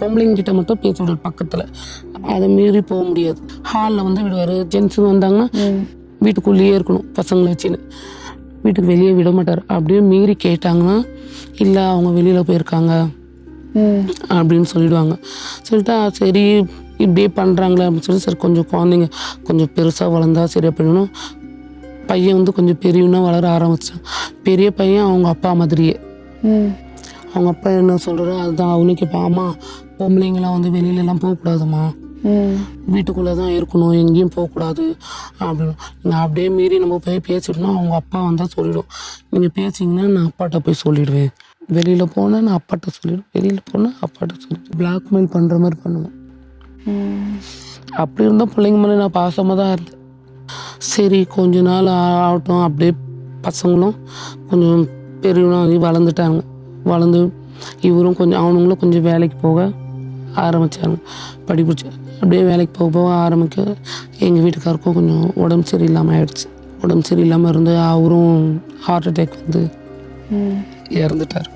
பொம்பளைங்கிட்ட மட்டும் பேச விடுவார் பக்கத்தில், அதை மீறி போக முடியாது. ஹாலில் வந்து விடுவார். ஜென்ஸுங்க வந்தாங்கன்னா வீட்டுக்குள்ளேயே இருக்கணும் பசங்களை வச்சுன்னு, வீட்டுக்கு வெளியே விட மாட்டார். அப்படியே மீறி கேட்டாங்கன்னா இல்லை அவங்க வெளியில் போயிருக்காங்க அப்படின்னு சொல்லிடுவாங்க. சொல்லிட்டா சரி இப்படியே பண்ணுறாங்களே அப்படின்னு சொல்லி சரி கொஞ்சம் குழந்தைங்க கொஞ்சம் பெருசாக வளர்ந்தா சரியா பண்ணணும். பையன் வந்து கொஞ்சம் பெரியவனா வளர ஆரம்பிச்சான். பெரிய பையன் அவங்க அப்பா மாதிரியே. அவங்க அப்பா என்ன சொல்கிறாரோ அதுதான் அவனுக்கு கேட்பான். அம்மா பொம்பளைங்களாம் வந்து வெளியிலலாம் போகக்கூடாதும்மா, வீட்டுக்குள்ளே தான் இருக்கணும், எங்கேயும் போகக்கூடாது அப்படின்னு. நீங்கள் அப்படியே மீறி நம்ம போய் பேசிட்டோம்னா அவங்க அப்பா வந்தால் சொல்லிவிடும். நீங்கள் பேசிங்கன்னா நான் அப்பாட்ட போய் சொல்லிவிடுவேன், வெளியில் போனால் நான் அப்பாட்ட சொல்லிவிடுவேன், வெளியில் போனால் அப்பாட்ட சொல்லிவிடுவேன். பிளாக்மெயில் பண்ணுற மாதிரி பண்ணுவேன். அப்படி இருந்தால் பிள்ளைங்க மேலே நான் பாசமாக தான் இருந்தேன். சரி கொஞ்ச நாள் ஆகட்டும், அப்படியே பசங்களும் கொஞ்சம் பெரியவனாகி வளர்ந்துட்டாங்க. வளர்ந்து இவரும் கொஞ்சம் அவனுங்களும் கொஞ்சம் வேலைக்கு போக ஆரம்பித்தாங்க. படிப்பிடிச்சு அப்படியே வேலைக்கு போக போக ஆரம்பிக்க எங்கள் வீட்டுக்காருக்கும் கொஞ்சம் உடம்பு சரியில்லாமல் ஆயிடுச்சு. உடம்பு சரியில்லாமல் இருந்து அவரும் ஹார்ட் அட்டாக் வந்து இறந்துட்டார்.